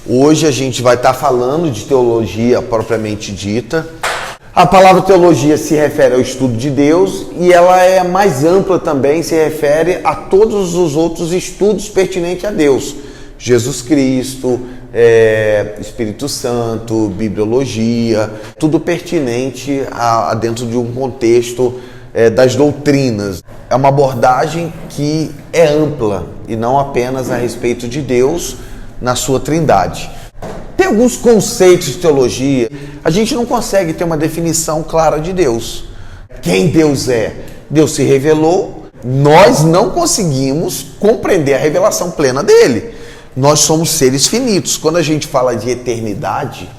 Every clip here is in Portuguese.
Hoje a gente vai estar falando de teologia propriamente dita. A palavra teologia se refere ao estudo de Deus e ela é mais ampla também, se refere a todos os outros estudos pertinentes a Deus. Jesus Cristo, Espírito Santo, bibliologia, tudo pertinente a dentro de um contexto das doutrinas. É uma abordagem que é ampla e não apenas a respeito de Deus na sua trindade. Tem alguns conceitos de teologia, a gente não consegue ter uma definição clara de Deus. Quem Deus é? Deus se revelou, nós não conseguimos compreender a revelação plena dele. Nós somos seres finitos. Quando a gente fala de eternidade,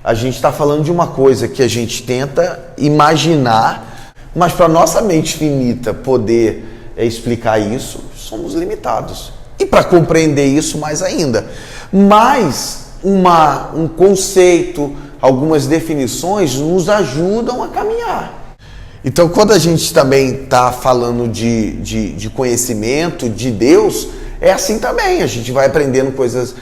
a gente está falando de uma coisa que a gente tenta imaginar, mas para nossa mente finita poder explicar isso, somos limitados. E para compreender isso mais ainda. Mas um conceito, algumas definições nos ajudam a caminhar. Então, quando a gente também está falando de conhecimento de Deus, é assim também. A gente vai aprendendo coisas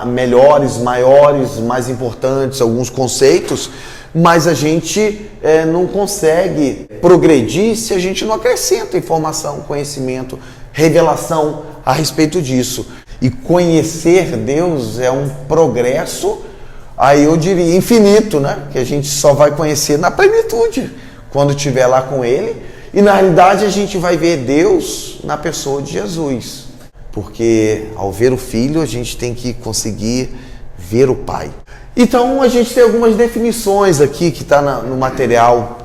melhores, maiores, mais importantes, alguns conceitos, mas a gente não consegue progredir se a gente não acrescenta informação, conhecimento, revelação a respeito disso. E conhecer Deus é um progresso, aí eu diria infinito, né? Que a gente só vai conhecer na plenitude, quando estiver lá com Ele. E na realidade a gente vai ver Deus na pessoa de Jesus. Porque ao ver o Filho a gente tem que conseguir ver o Pai. Então a gente tem algumas definições aqui que está no material,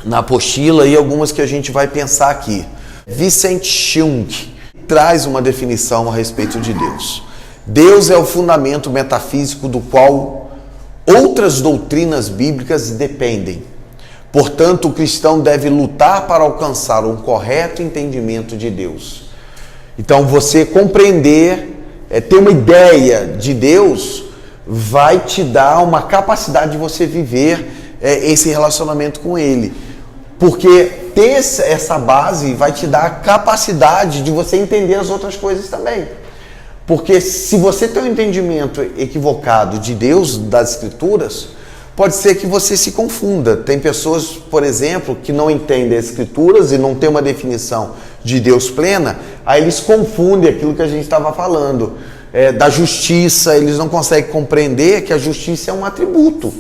na apostila, e algumas que a gente vai pensar aqui. Vicente Chung traz uma definição a respeito de Deus. Deus é o fundamento metafísico do qual outras doutrinas bíblicas dependem. Portanto, o cristão deve lutar para alcançar um correto entendimento de Deus. Então, você compreender, ter uma ideia de Deus, vai te dar uma capacidade de você viver esse relacionamento com Ele. Porque ter essa base vai te dar a capacidade de você entender as outras coisas também. Porque se você tem um entendimento equivocado de Deus, das Escrituras, pode ser que você se confunda. Tem pessoas, por exemplo, que não entendem as Escrituras e não tem uma definição de Deus plena, aí eles confundem aquilo que a gente estava falando, da justiça. Eles não conseguem compreender que a justiça é um atributo.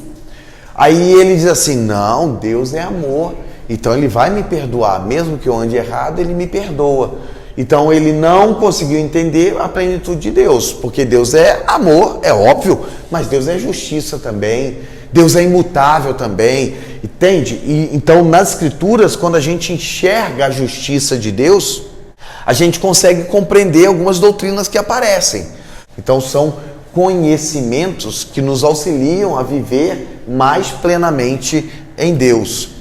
Aí ele diz assim, não, Deus é amor, então Ele vai me perdoar, mesmo que eu ande errado, Ele me perdoa. Então ele não conseguiu entender a plenitude de Deus, porque Deus é amor, é óbvio, mas Deus é justiça também, Deus é imutável também, entende? Então nas Escrituras, quando a gente enxerga a justiça de Deus, a gente consegue compreender algumas doutrinas que aparecem. Então são conhecimentos que nos auxiliam a viver mais plenamente em Deus.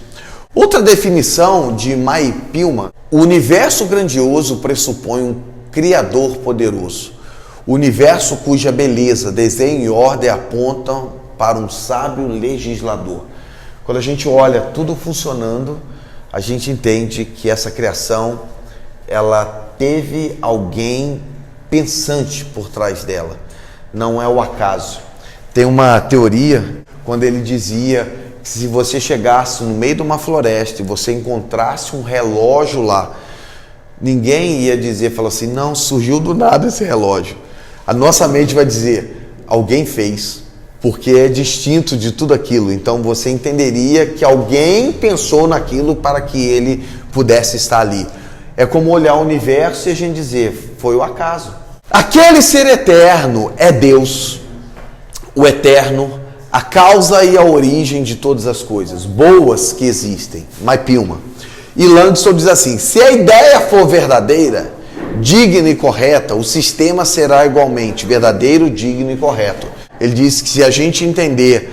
Outra definição de Mai Pilman: o universo grandioso pressupõe um Criador poderoso. O universo cuja beleza, desenho e ordem apontam para um sábio legislador. Quando a gente olha tudo funcionando, a gente entende que essa criação, ela teve alguém pensante por trás dela. Não é o acaso. Tem uma teoria, quando ele dizia que se você chegasse no meio de uma floresta e você encontrasse um relógio lá, ninguém ia dizer, falou assim, não, surgiu do nada esse relógio. A nossa mente vai dizer, alguém fez, porque é distinto de tudo aquilo. Então você entenderia que alguém pensou naquilo para que ele pudesse estar ali. É como olhar o universo e a gente dizer, foi o acaso. Aquele ser eterno é Deus, o eterno, a causa e a origem de todas as coisas boas que existem. Mai Pilman. E Landson diz assim, se a ideia for verdadeira, digna e correta, o sistema será igualmente verdadeiro, digno e correto. Ele diz que se a gente entender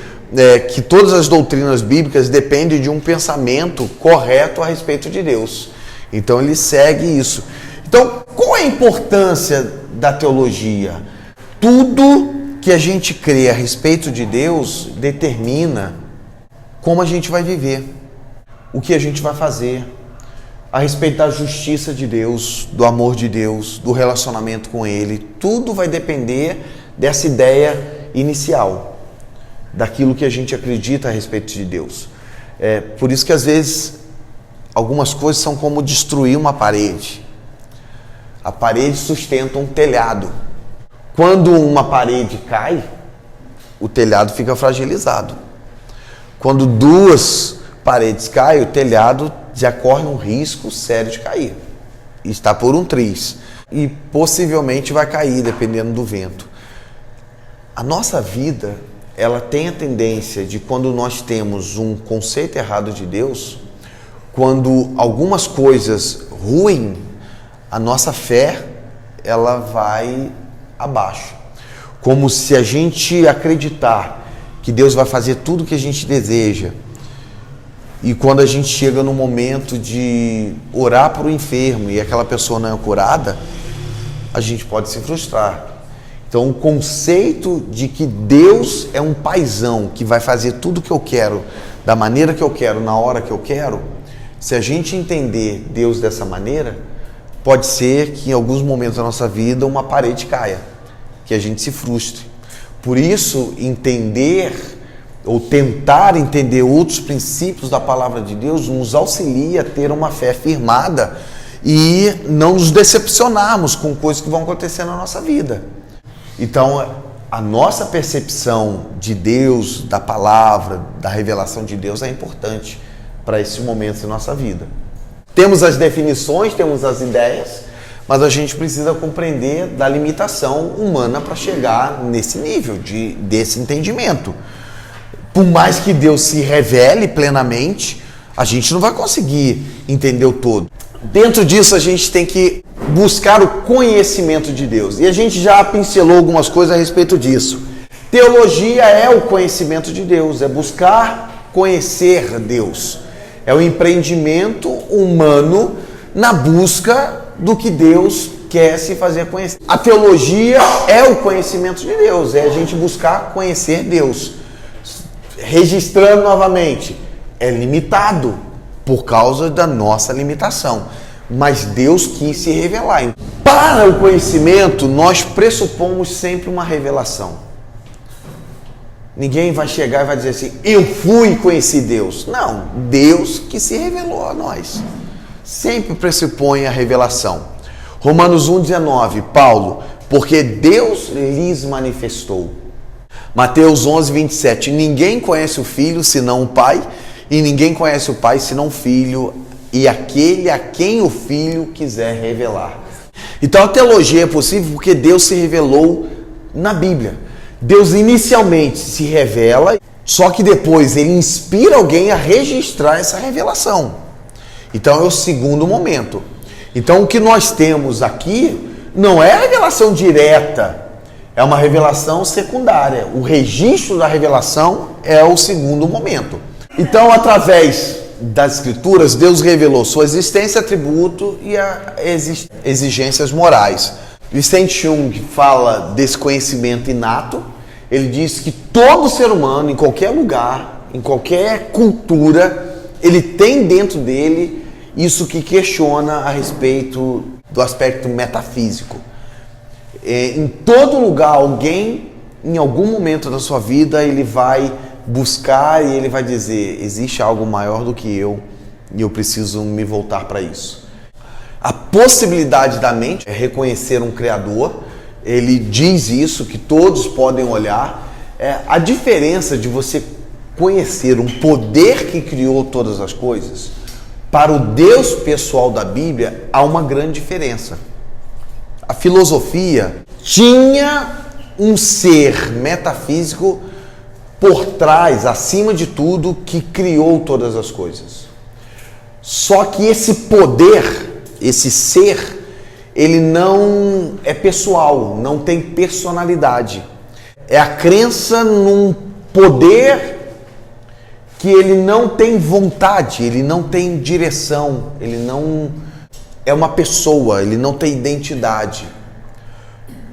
que todas as doutrinas bíblicas dependem de um pensamento correto a respeito de Deus. Então ele segue isso. Então, qual é a importância da teologia? Tudo que a gente crê a respeito de Deus determina como a gente vai viver, o que a gente vai fazer, a respeito da justiça de Deus, do amor de Deus, do relacionamento com Ele. Tudo vai depender dessa ideia inicial, daquilo que a gente acredita a respeito de Deus. Por isso que às vezes algumas coisas são como destruir uma parede. A parede sustenta um telhado. Quando uma parede cai, o telhado fica fragilizado. Quando duas paredes caem, o telhado já corre um risco sério de cair. Está por um triz. E possivelmente vai cair, dependendo do vento. A nossa vida, ela tem a tendência de, quando nós temos um conceito errado de Deus, quando algumas coisas ruem, a nossa fé, ela vai abaixo. Como se a gente acreditar que Deus vai fazer tudo o que a gente deseja, e quando a gente chega no momento de orar para o enfermo e aquela pessoa não é curada, a gente pode se frustrar. Então, o conceito de que Deus é um paizão que vai fazer tudo o que eu quero, da maneira que eu quero, na hora que eu quero, se a gente entender Deus dessa maneira, pode ser que em alguns momentos da nossa vida uma parede caia, que a gente se frustre. Por isso, entender ou tentar entender outros princípios da palavra de Deus nos auxilia a ter uma fé firmada e não nos decepcionarmos com coisas que vão acontecer na nossa vida. Então, a nossa percepção de Deus, da palavra, da revelação de Deus é importante para esses momentos da nossa vida. Temos as definições, temos as ideias, mas a gente precisa compreender da limitação humana para chegar nesse nível desse entendimento. Por mais que Deus se revele plenamente, a gente não vai conseguir entender o todo. Dentro disso, a gente tem que buscar o conhecimento de Deus. E a gente já pincelou algumas coisas a respeito disso. Teologia é o conhecimento de Deus, é buscar conhecer Deus. É o empreendimento humano na busca do que Deus quer se fazer conhecer. A teologia é o conhecimento de Deus, é a gente buscar conhecer Deus. Registrando novamente, é limitado por causa da nossa limitação, mas Deus quis se revelar. Para o conhecimento, nós pressupomos sempre uma revelação. Ninguém vai chegar e vai dizer assim, eu fui e conheci Deus. Não, Deus que se revelou a nós. Sempre pressupõe a revelação. Romanos 1,19, Paulo, porque Deus lhes manifestou. Mateus 11:27, ninguém conhece o Filho senão o Pai, e ninguém conhece o Pai senão o Filho, e aquele a quem o Filho quiser revelar. Então a teologia é possível porque Deus se revelou na Bíblia. Deus inicialmente se revela, só que depois ele inspira alguém a registrar essa revelação. Então é o segundo momento. Então o que nós temos aqui não é a revelação direta, é uma revelação secundária. O registro da revelação é o segundo momento. Então, através das Escrituras, Deus revelou sua existência, atributo e exigências morais. Vicente Jung fala desse conhecimento inato. Ele diz que todo ser humano, em qualquer lugar, em qualquer cultura, ele tem dentro dele isso que questiona a respeito do aspecto metafísico. Em todo lugar, alguém, em algum momento da sua vida, ele vai buscar e ele vai dizer, existe algo maior do que eu e eu preciso me voltar para isso. A possibilidade da mente é reconhecer um Criador, ele diz isso, que todos podem olhar. A diferença de você conhecer um poder que criou todas as coisas, para o Deus pessoal da Bíblia, há uma grande diferença. A filosofia tinha um ser metafísico por trás, acima de tudo, que criou todas as coisas. Só que esse poder, esse ser, ele não é pessoal, não tem personalidade. É a crença num poder que ele não tem vontade, ele não tem direção, ele não é uma pessoa, ele não tem identidade.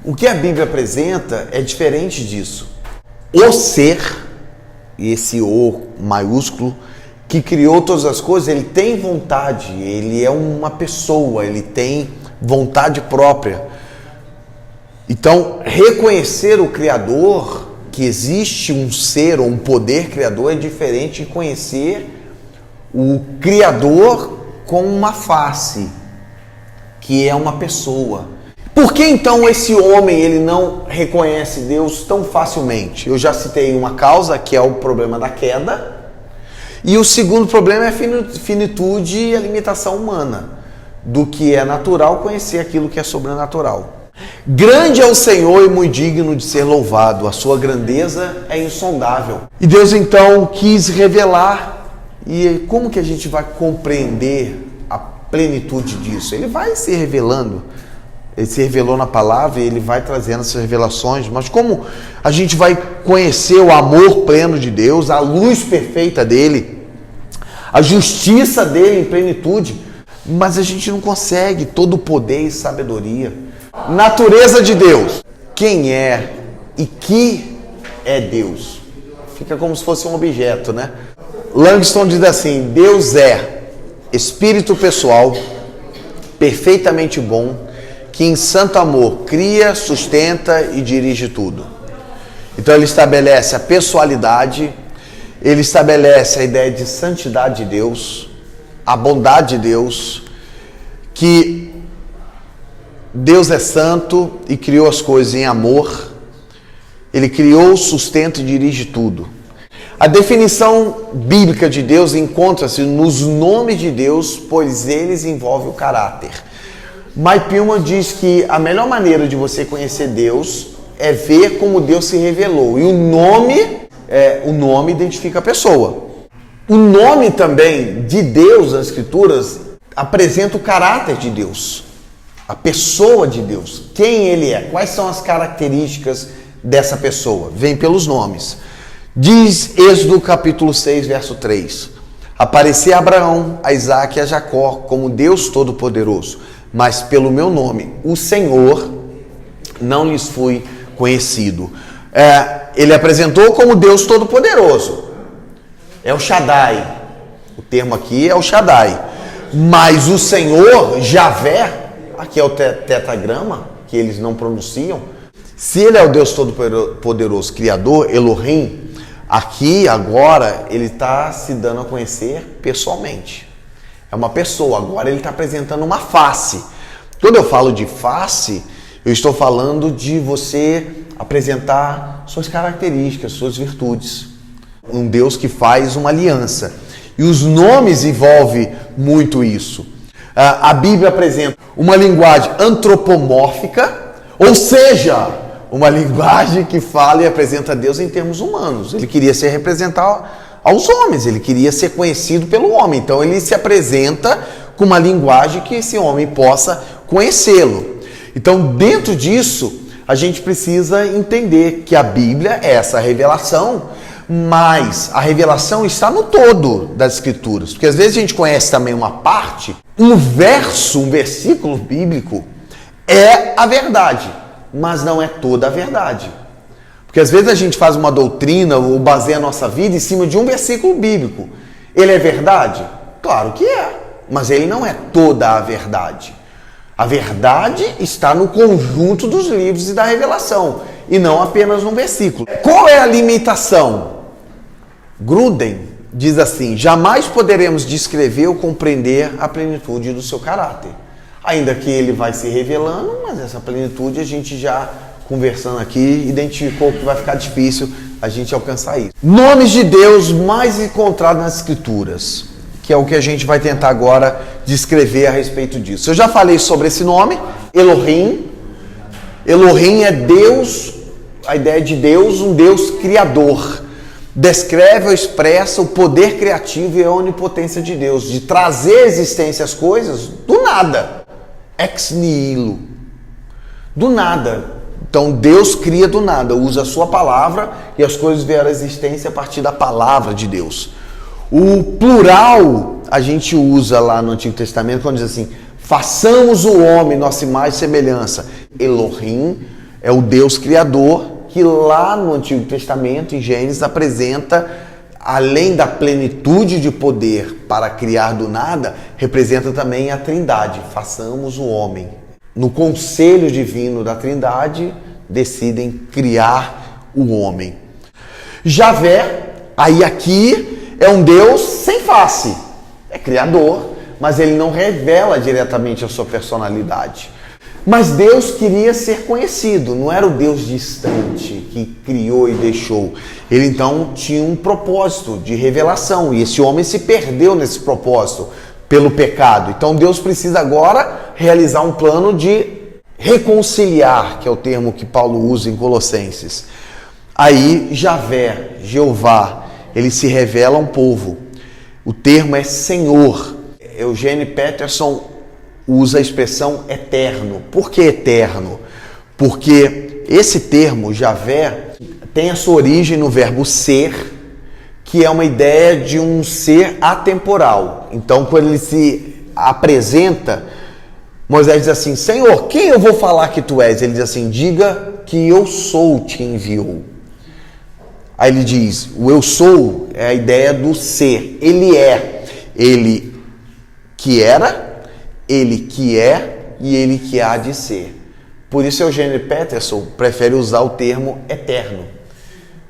O que a Bíblia apresenta é diferente disso. O ser, e esse O maiúsculo, que criou todas as coisas, ele tem vontade, ele é uma pessoa, ele tem vontade própria. Então, reconhecer o Criador, que existe um ser ou um poder criador, é diferente de conhecer o Criador com uma face, que é uma pessoa. Por que então esse homem ele não reconhece Deus tão facilmente? Eu já citei uma causa, que é o problema da queda, e o segundo problema é a finitude e a limitação humana, do que é natural conhecer aquilo que é sobrenatural. Grande é o Senhor e muito digno de ser louvado, a sua grandeza é insondável. E Deus então quis revelar, e como que a gente vai compreender a plenitude disso? Ele vai se revelando, ele se revelou na palavra e ele vai trazendo essas revelações, mas como a gente vai conhecer o amor pleno de Deus, a luz perfeita dele, a justiça dele em plenitude, mas a gente não consegue todo o poder e sabedoria. Natureza de Deus. Quem é e que é Deus? Fica como se fosse um objeto, né? Langston diz assim: Deus é espírito pessoal, perfeitamente bom, que em santo amor cria, sustenta e dirige tudo. Então ele estabelece a pessoalidade, ele estabelece a ideia de santidade de Deus, a bondade de Deus, que Deus é santo e criou as coisas em amor. Ele criou, sustenta e dirige tudo. A definição bíblica de Deus encontra-se nos nomes de Deus, pois eles envolvem o caráter. Mike Pillman diz que a melhor maneira de você conhecer Deus é ver como Deus se revelou. E o nome identifica a pessoa. O nome também de Deus nas Escrituras apresenta o caráter de Deus. A pessoa de Deus, quem ele é, quais são as características dessa pessoa, vem pelos nomes. Diz Êxodo capítulo 6, verso 3: aparecer a Abraão, a Isaque e a Jacó como Deus Todo-Poderoso, mas pelo meu nome, o Senhor, não lhes fui conhecido. Ele apresentou como Deus Todo-Poderoso, é o Shaddai, o termo aqui é o Shaddai, mas o Senhor, Javé, aqui é o tetragrama, que eles não pronunciam. Se ele é o Deus Todo-Poderoso, Criador, Elohim, aqui, agora, ele está se dando a conhecer pessoalmente. É uma pessoa, agora ele está apresentando uma face. Quando eu falo de face, eu estou falando de você apresentar suas características, suas virtudes. Um Deus que faz uma aliança. E os nomes envolvem muito isso. A Bíblia apresenta uma linguagem antropomórfica, ou seja, uma linguagem que fala e apresenta Deus em termos humanos. Ele queria se representar aos homens, ele queria ser conhecido pelo homem. Então ele se apresenta com uma linguagem que esse homem possa conhecê-lo. Então dentro disso, a gente precisa entender que a Bíblia é essa revelação, mas a revelação está no todo das Escrituras, porque às vezes a gente conhece também uma parte, um versículo bíblico é a verdade, mas não é toda a verdade. Porque às vezes a gente faz uma doutrina ou baseia a nossa vida em cima de um versículo bíblico. Ele é verdade? Claro que é, mas ele não é toda a verdade. A verdade está no conjunto dos livros e da revelação, e não apenas num versículo. Qual é a limitação? Gruden diz assim: jamais poderemos descrever ou compreender a plenitude do seu caráter. Ainda que ele vai se revelando, mas essa plenitude a gente já, conversando aqui, identificou que vai ficar difícil a gente alcançar isso. Nomes de Deus mais encontrados nas Escrituras, que é o que a gente vai tentar agora descrever a respeito disso. Eu já falei sobre esse nome, Elohim. Elohim é Deus, a ideia de Deus, um Deus criador. Descreve ou expressa o poder criativo e a onipotência de Deus, de trazer à existência as coisas do nada, ex nihilo, do nada. Então Deus cria do nada, usa a sua palavra e as coisas vieram à existência a partir da palavra de Deus. O plural a gente usa lá no Antigo Testamento quando diz assim: façamos o homem nossa imagem e semelhança. Elohim é o Deus criador, que lá no Antigo Testamento, em Gênesis, apresenta, além da plenitude de poder para criar do nada, representa também a Trindade. Façamos o homem. no conselho divino da Trindade, decidem criar o homem. Javé, aí aqui, é um Deus sem face. É criador, mas ele não revela diretamente a sua personalidade. Mas Deus queria ser conhecido, não era o Deus distante que criou e deixou. Ele então tinha um propósito de revelação, e esse homem se perdeu nesse propósito pelo pecado. Então Deus precisa agora realizar um plano de reconciliar, que é o termo que Paulo usa em Colossenses. Aí Javé, Jeová, ele se revela a um povo. O termo é Senhor. Eugene Peterson usa a expressão eterno. Por que eterno? Porque esse termo, Javé, tem a sua origem no verbo ser, que é uma ideia de um ser atemporal. Então, quando ele se apresenta, Moisés diz assim: Senhor, quem eu vou falar que tu és? Ele diz assim: diga que eu sou te enviou. Aí ele diz, o eu sou é a ideia do ser. Ele é, ele que era, ele que é e ele que há de ser. Por isso Eugene Peterson prefere usar o termo eterno.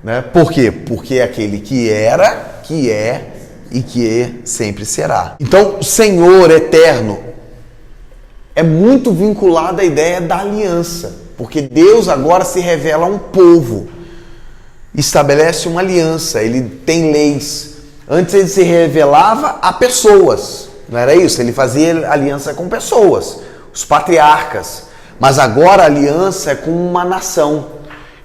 Né? Por quê? Porque é aquele que era, que é e que sempre será. Então, Senhor eterno é muito vinculado à ideia da aliança. Porque Deus agora se revela a um povo. Estabelece uma aliança, ele tem leis. Antes ele se revelava a pessoas, não era isso? Ele fazia aliança com pessoas, os patriarcas. Mas agora a aliança é com uma nação.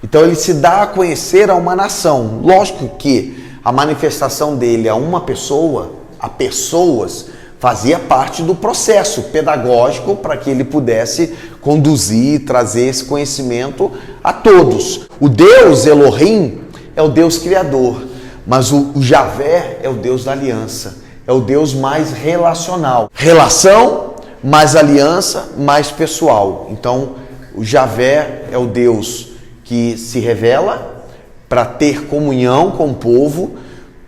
Então ele se dá a conhecer a uma nação. Lógico que a manifestação dele a uma pessoa, a pessoas, fazia parte do processo pedagógico para que ele pudesse conduzir, trazer esse conhecimento a todos. O Deus Elohim é o Deus criador, mas o Javé é o Deus da aliança, é o Deus mais relacional. Relação, mais aliança, mais pessoal. Então, o Javé é o Deus que se revela para ter comunhão com o povo,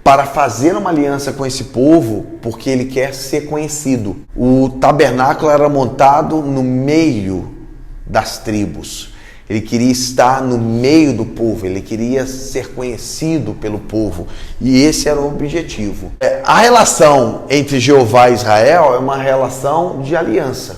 para fazer uma aliança com esse povo, porque ele quer ser conhecido. O tabernáculo era montado no meio das tribos. Ele queria estar no meio do povo, ele queria ser conhecido pelo povo. E esse era o objetivo. A relação entre Jeová e Israel é uma relação de aliança.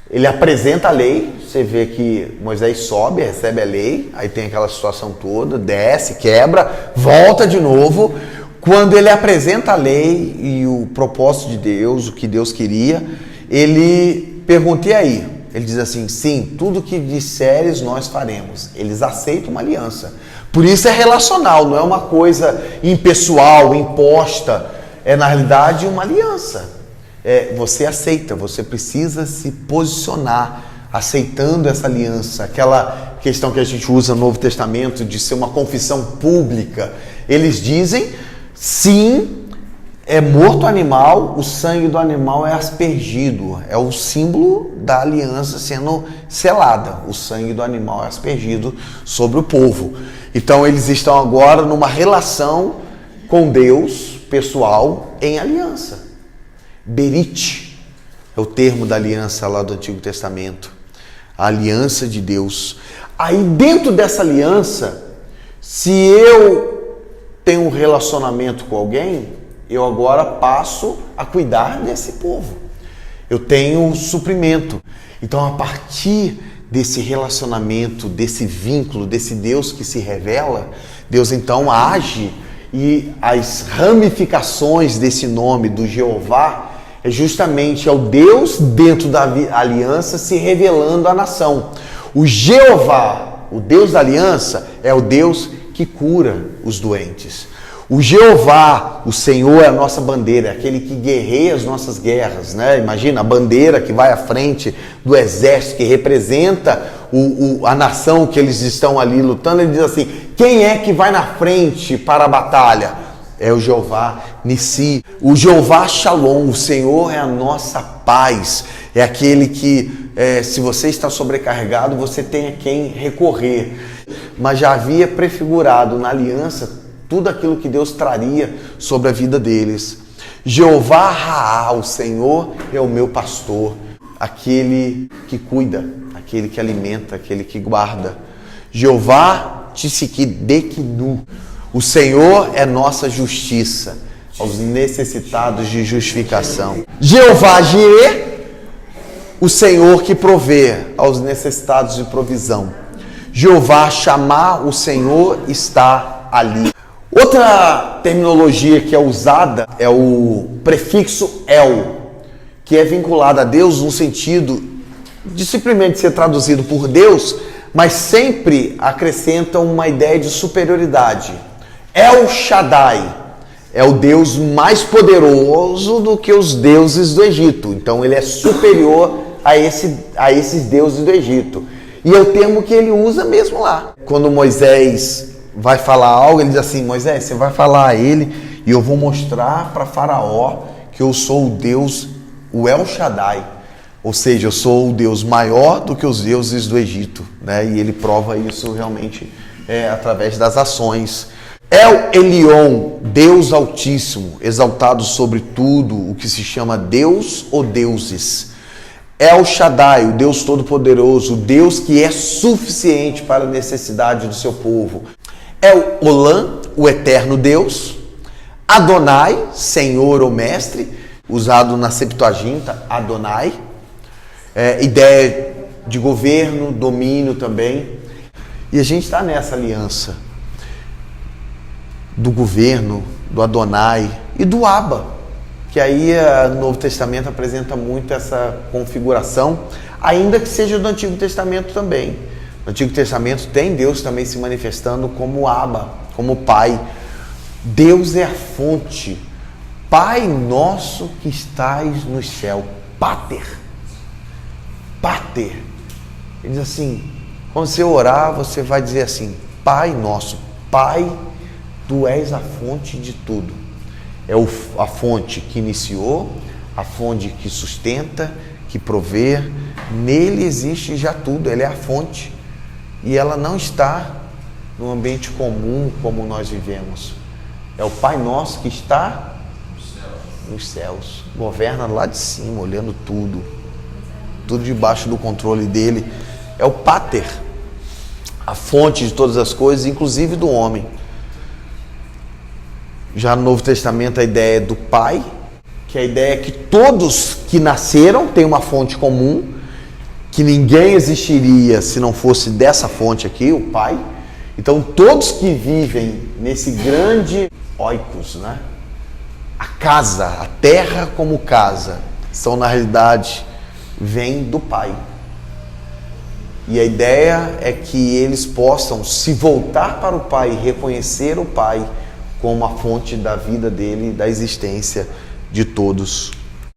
Ele apresenta a lei, você vê que Moisés sobe, recebe a lei, aí tem aquela situação toda, desce, quebra, volta de novo. Quando ele apresenta a lei e o propósito de Deus, o que Deus queria, ele pergunta: e aí? Ele diz assim: sim, tudo que disseres nós faremos. Eles aceitam uma aliança. Por isso é relacional, não é uma coisa impessoal, imposta. É na realidade uma aliança. Você aceita, você precisa se posicionar aceitando essa aliança. Aquela questão que a gente usa no Novo Testamento de ser uma confissão pública. Eles dizem: sim, é morto o animal, o sangue do animal é aspergido. É o símbolo da aliança sendo selada. O sangue do animal é aspergido sobre o povo. Então eles estão agora numa relação com Deus, pessoal, em aliança. Berit é o termo da aliança lá do Antigo Testamento. A aliança de Deus. Aí dentro dessa aliança, se eu tenho um relacionamento com alguém, eu agora passo a cuidar desse povo. Eu tenho suprimento. Então, a partir desse relacionamento, desse vínculo, desse Deus que se revela, Deus então age, e as ramificações desse nome do Jeová é justamente o Deus dentro da aliança se revelando à nação. O Jeová, o Deus da aliança, é o Deus que cura os doentes. O Jeová, o Senhor, é a nossa bandeira, é aquele que guerreia as nossas guerras, né? Imagina a bandeira que vai à frente do exército, que representa a nação que eles estão ali lutando. Ele diz assim: quem é que vai na frente para a batalha? É o Jeová Nissi. O Jeová Shalom, o Senhor é a nossa paz. É aquele que, se você está sobrecarregado, você tem a quem recorrer. Mas já havia prefigurado na aliança tudo aquilo que Deus traria sobre a vida deles. Jeová Raá, o Senhor é o meu pastor. aquele que cuida, aquele que alimenta, aquele que guarda. Jeová Tsidkenu, o Senhor é nossa justiça aos necessitados de justificação. Jeová Jireh, o Senhor que provê aos necessitados de provisão. Jeová Shammah, o Senhor está ali. Outra terminologia que é usada é o prefixo El, que é vinculado a Deus no sentido de simplesmente ser traduzido por Deus, mas sempre acrescenta uma ideia de superioridade. El Shaddai é o Deus mais poderoso do que os deuses do Egito. Então ele é superior a esses deuses do Egito. E é o termo que ele usa mesmo lá. Quando Moisés vai falar algo, ele diz assim: Moisés, você vai falar a ele e eu vou mostrar para Faraó que eu sou o Deus, o El Shaddai. Ou seja, eu sou o Deus maior do que os deuses do Egito, né? E ele prova isso realmente através das ações. El Elyon, Deus Altíssimo, exaltado sobre tudo o que se chama Deus ou deuses. El Shaddai, o Deus Todo-Poderoso, o Deus que é suficiente para a necessidade do seu povo. El Olam, o Eterno Deus. Adonai, Senhor ou Mestre, usado na Septuaginta, Adonai. Ideia de governo, domínio também. E a gente está nessa aliança do governo, do Adonai e do Abba, que aí o Novo Testamento apresenta muito essa configuração, ainda que seja do Antigo Testamento também. No Antigo Testamento tem Deus também se manifestando como Abba, como Pai. Deus é a fonte. Pai nosso que estais no céu. Pater. Pater. Ele diz assim, quando você orar, você vai dizer assim: Pai nosso, Pai, tu és a fonte de tudo. É a fonte que iniciou, a fonte que sustenta, que provê. Nele existe já tudo, ele é a fonte. E ela não está no ambiente comum como nós vivemos. É o Pai nosso que está nos céus. Governa lá de cima, olhando tudo. Tudo debaixo do controle dele. É o Pater, a fonte de todas as coisas, inclusive do homem. Já no Novo Testamento a ideia do Pai, que a ideia é que todos que nasceram têm uma fonte comum, que ninguém existiria se não fosse dessa fonte aqui, o Pai. Então todos que vivem nesse grande oikos, né? A casa, a terra como casa, são na realidade, vêm do Pai. E a ideia é que eles possam se voltar para o Pai e reconhecer o Pai como a fonte da vida dele, da existência de todos